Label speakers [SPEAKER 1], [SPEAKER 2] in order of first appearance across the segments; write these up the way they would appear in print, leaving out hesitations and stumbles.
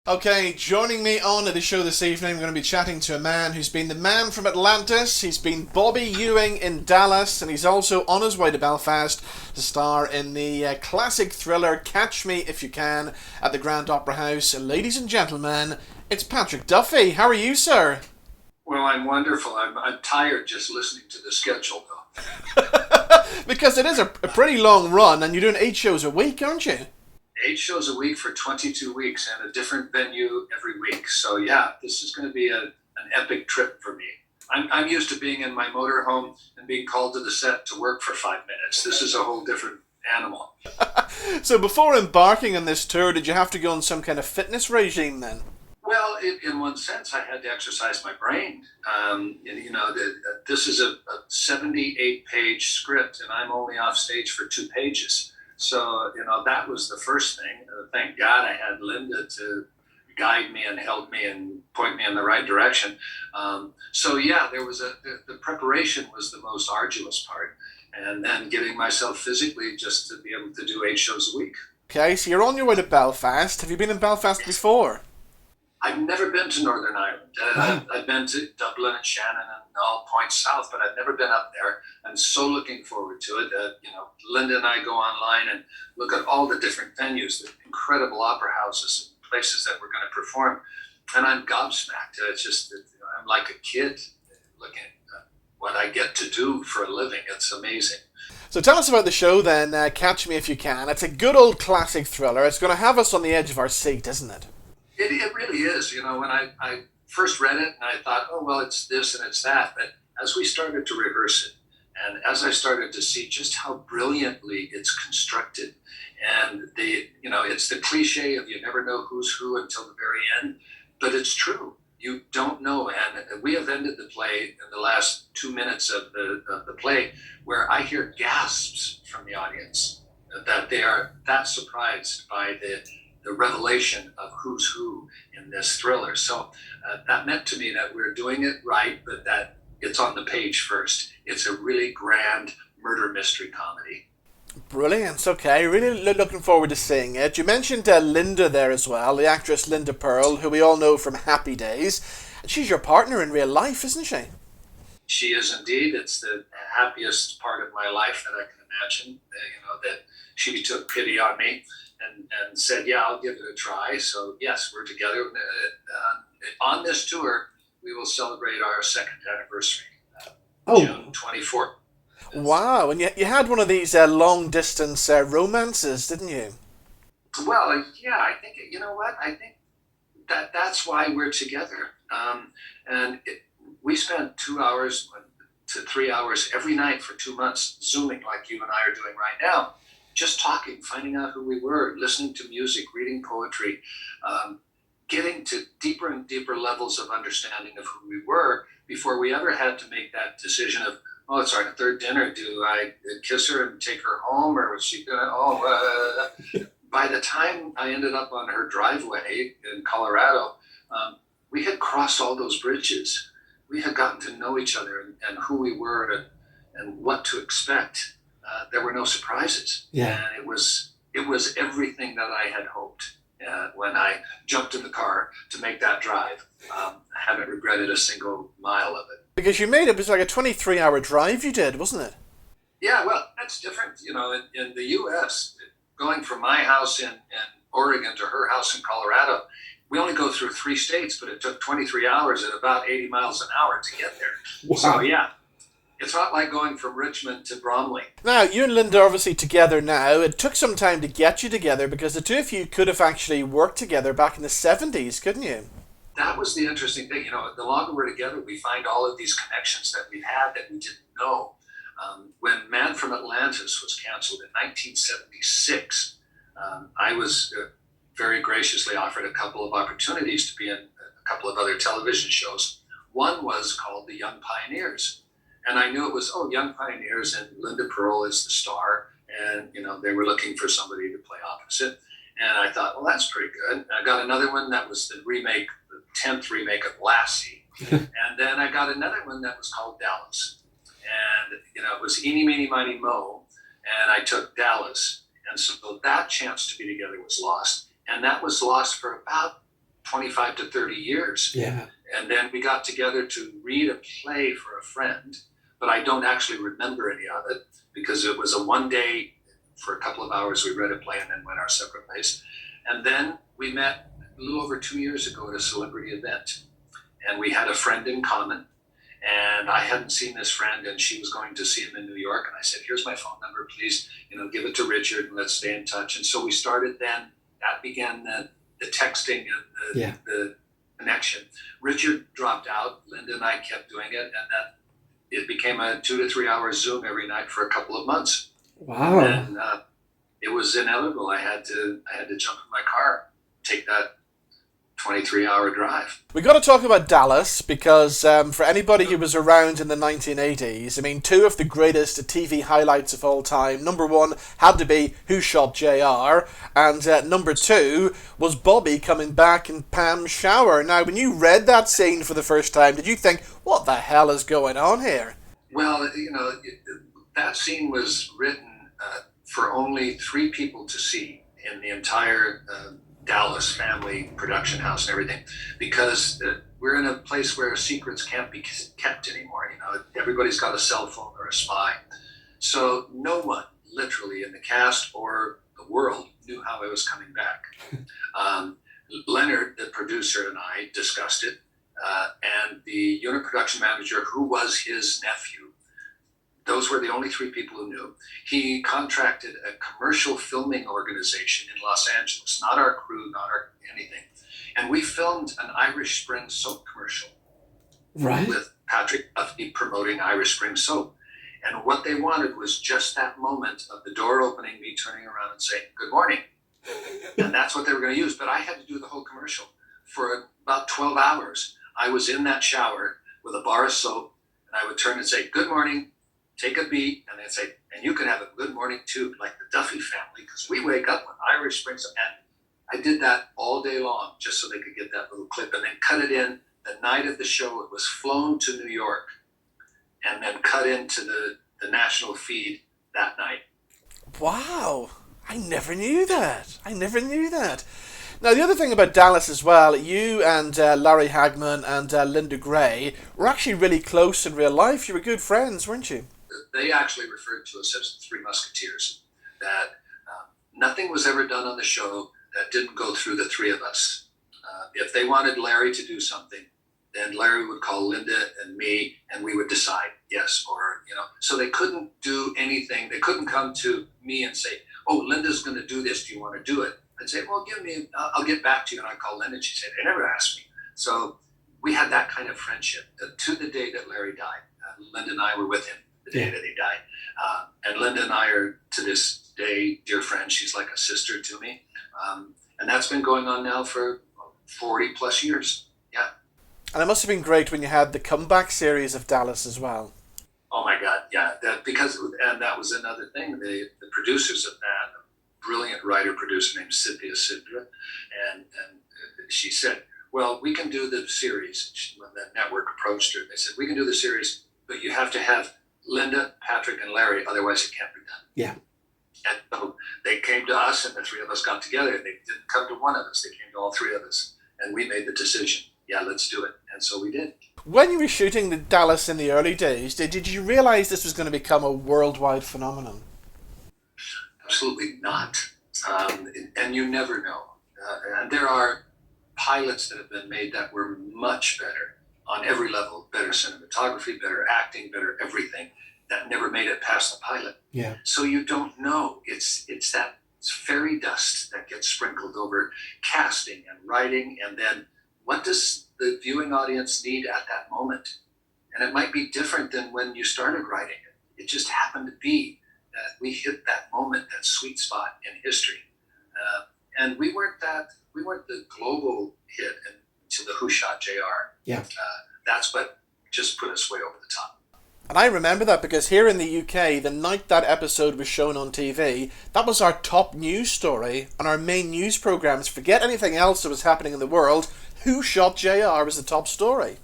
[SPEAKER 1] Okay, joining me on the show this evening, we're going to be chatting to a man who's been the man from Atlantis, he's been Bobby Ewing in Dallas, and he's also on his way to Belfast to star in the classic thriller Catch Me If You Can at the Grand Opera House. Ladies and gentlemen, it's Patrick Duffy. How are you, sir?
[SPEAKER 2] Well, I'm wonderful. I'm tired just listening to the schedule, though.
[SPEAKER 1] Because it is a pretty long run, and you're doing 8 shows a week, aren't you?
[SPEAKER 2] 8 shows a week for 22 weeks and a different venue every week. So yeah, this is going to be an epic trip for me. I'm used to being in my motorhome and being called to the set to work for 5 minutes. This is a whole different animal.
[SPEAKER 1] So before embarking on this tour, did you have to go on some kind of fitness regime then?
[SPEAKER 2] Well, in one sense, I had to exercise my brain. This is a 78-page script, and I'm only off stage for 2 pages. So, that was the first thing. Thank God I had Linda to guide me and help me and point me in the right direction. There was the preparation was the most arduous part. And then getting myself physically just to be able to do 8 shows a week.
[SPEAKER 1] Okay, so you're on your way to Belfast. Have you been in Belfast before?
[SPEAKER 2] I've never been to Northern Ireland. I've been to Dublin and Shannon and all points south, but I've never been up there. I'm so looking forward to it. Linda and I go online and look at all the different venues, the incredible opera houses and places that we're going to perform. And I'm gobsmacked. I'm like a kid looking at what I get to do for a living. It's amazing.
[SPEAKER 1] So tell us about the show then, Catch Me If You Can. It's a good old classic thriller. It's going to have us on the edge of our seat, isn't it?
[SPEAKER 2] It really is. When I first read it, and I thought, oh, well, it's this and it's that. But as we started to rehearse it, and as I started to see just how brilliantly it's constructed, and it's the cliche of you never know who's who until the very end, but it's true. You don't know. And we have ended the play in the last 2 minutes of the play where I hear gasps from the audience that they are that surprised by the revelation of who's who in this thriller. So that meant to me that we're doing it right, but that it's on the page first. It's a really grand murder mystery comedy.
[SPEAKER 1] Brilliant. Okay, really looking forward to seeing it. You mentioned Linda there as well, the actress Linda Purl, who we all know from Happy Days. She's your partner in real life, isn't she?
[SPEAKER 2] She is indeed. It's the happiest part of my life that I can imagine. That she took pity on me and said, yeah, I'll give it a try. So yes, we're together. On this tour, we will celebrate our 2nd anniversary, June 24th.
[SPEAKER 1] Wow, and you had one of these long-distance romances, didn't you?
[SPEAKER 2] Well, yeah, I think, you know what? I think that's why we're together. We spent 2 hours to 3 hours every night for 2 months, Zooming like you and I are doing right now. Just talking, finding out who we were, listening to music, reading poetry, getting to deeper and deeper levels of understanding of who we were before we ever had to make that decision of, oh, it's our 3rd dinner. Do I kiss her and take her home, or was she going to, By the time I ended up on her driveway in Colorado, we had crossed all those bridges. We had gotten to know each other and who we were and what to expect. There were no surprises.
[SPEAKER 1] Yeah.
[SPEAKER 2] And it was everything that I had hoped when I jumped in the car to make that drive. I haven't regretted a single mile of it.
[SPEAKER 1] Because it was like a 23-hour drive you did, wasn't it?
[SPEAKER 2] Yeah, well, that's different. In the U.S., going from my house in Oregon to her house in Colorado, we only go through 3 states, but it took 23 hours at about 80 miles an hour to get there. Wow. So, yeah. It's not like going from Richmond to Bromley.
[SPEAKER 1] Now, you and Linda are obviously together now. It took some time to get you together because the two of you could have actually worked together back in the 70s, couldn't you?
[SPEAKER 2] That was the interesting thing. The longer we're together, we find all of these connections that we've had that we didn't know. When Man from Atlantis was canceled in 1976, I was very graciously offered a couple of opportunities to be in a couple of other television shows. One was called The Young Pioneers. And I knew it was, Young Pioneers, and Linda Purl is the star. And, they were looking for somebody to play opposite. And I thought, well, that's pretty good. And I got another one that was the 10th remake of Lassie. And then I got another one that was called Dallas. And, it was Eeny, Meeny, Miny, Mo. And I took Dallas. And so that chance to be together was lost. And that was lost for about 25 to 30 years.
[SPEAKER 3] Yeah.
[SPEAKER 2] And then we got together to read a play for a friend, but I don't actually remember any of it because it was a one day, for a couple of hours, we read a play and then went our separate ways. And then we met a little over 2 years ago at a celebrity event. And we had a friend in common. And I hadn't seen this friend, and she was going to see him in New York. And I said, here's my phone number, please, give it to Richard and let's stay in touch. And so we started then. That began the texting and the connection. Richard dropped out. Linda and I kept doing it. And then it became a 2 to 3 hour Zoom every night for a couple of months.
[SPEAKER 3] Wow.
[SPEAKER 2] And it was inevitable. I had to jump in my car, take that 23-hour drive.
[SPEAKER 1] We got to talk about Dallas because for anybody who was around in the 1980s, I mean, two of the greatest TV highlights of all time. Number one had to be Who Shot JR, and number two was Bobby coming back in Pam's shower. Now, when you read that scene for the first time, did you think, what the hell is going on here?
[SPEAKER 2] Well, that scene was written for only 3 people to see in the entire Dallas family production house and everything, because we're in a place where secrets can't be kept anymore. Everybody's got a cell phone or a spy. So no one literally in the cast or the world knew how I was coming back. Leonard, the producer, and I discussed it, and the unit production manager, who was his nephew. Those were the only 3 people who knew. He contracted a commercial filming organization in Los Angeles, not our crew, not our anything. And we filmed an Irish Spring soap commercial with Patrick Duffy promoting Irish Spring soap. And what they wanted was just that moment of the door opening, me turning around and saying, good morning. And that's what they were going to use. But I had to do the whole commercial. For about 12 hours, I was in that shower with a bar of soap, and I would turn and say, good morning. Take a beat, and they'd say, and you can have a good morning too, like the Duffy family, because we wake up with Irish Springs. And I did that all day long just so they could get that little clip and then cut it in the night of the show. It was flown to New York and then cut into the national feed that night.
[SPEAKER 1] Wow. I never knew that. Now, the other thing about Dallas as well, you and Larry Hagman and Linda Gray were actually really close in real life. You were good friends, weren't you?
[SPEAKER 2] They actually referred to us as the 3 Musketeers, that nothing was ever done on the show that didn't go through the 3 of us. If they wanted Larry to do something, then Larry would call Linda and me, and we would decide yes or, So they couldn't do anything. They couldn't come to me and say, oh, Linda's going to do this. Do you want to do it? I'd say, well, I'll get back to you. And I'd call Linda, and she'd say, they never asked me. So we had that kind of friendship to the day that Larry died. Linda and I were with him the day that he died. And Linda and I are, to this day, dear friends. She's like a sister to me. And that's been going on now for 40 plus years. Yeah.
[SPEAKER 1] And it must have been great when you had the comeback series of Dallas as well.
[SPEAKER 2] Oh my God, yeah. And that was another thing. The producers of that, a brilliant writer-producer named Cynthia Sidra, and she said, well, we can do the series. When the network approached her, they said, we can do the series, but you have to have Linda, Patrick, and Larry, otherwise it can't be done.
[SPEAKER 3] Yeah.
[SPEAKER 2] And so they came to us, and the 3 of us got together. They didn't come to one of us. They came to all 3 of us. And we made the decision, yeah, let's do it. And so we did.
[SPEAKER 1] When you were shooting the Dallas in the early days, did you realize this was going to become a worldwide phenomenon?
[SPEAKER 2] Absolutely not. And you never know. And there are pilots that have been made that were much better on every level, better cinematography, better acting, better everything, that never made it past the pilot.
[SPEAKER 3] Yeah.
[SPEAKER 2] So you don't know. It's that fairy dust that gets sprinkled over casting and writing, and then what does the viewing audience need at that moment? And it might be different than when you started writing it. It just happened to be that we hit that moment, that sweet spot in history. And we weren't the global hit until the Who Shot JR.
[SPEAKER 3] Yeah.
[SPEAKER 2] That's what just put us way over the top.
[SPEAKER 1] And I remember that because here in the UK, the night that episode was shown on TV, that was our top news story on our main news programmes. Forget anything else that was happening in the world. Who Shot JR was the top story.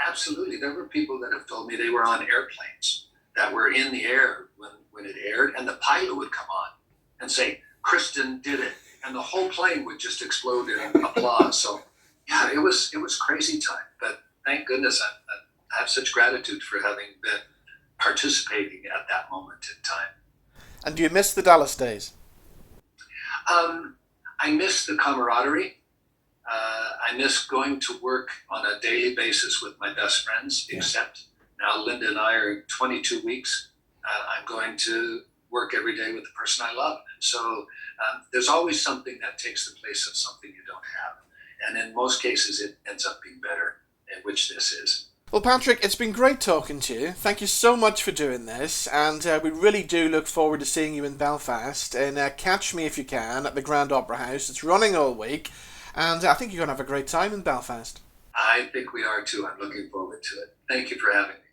[SPEAKER 2] Absolutely. There were people that have told me they were on airplanes that were in the air when it aired, and the pilot would come on and say, Kristen did it. And the whole plane would just explode in applause. So Yeah, it was crazy time, but thank goodness I have such gratitude for having been participating at that moment in time.
[SPEAKER 1] And do you miss the Dallas days?
[SPEAKER 2] Um, I miss the camaraderie. I miss going to work on a daily basis with my best friends,
[SPEAKER 1] Yeah.
[SPEAKER 2] except now Linda and I are 22 weeks. I'm going to work every day with the person I love. So there's always something that takes the place of something you don't have. And in most cases, it ends up being better, in which this is.
[SPEAKER 1] Well, Patrick, it's been great talking to you. Thank you so much for doing this, and we really do look forward to seeing you in Belfast. And catch me if you can at the Grand Opera House. It's running all week, and I think you're going to have a great time in Belfast.
[SPEAKER 2] I think we are too. I'm looking forward to it. Thank you for having me.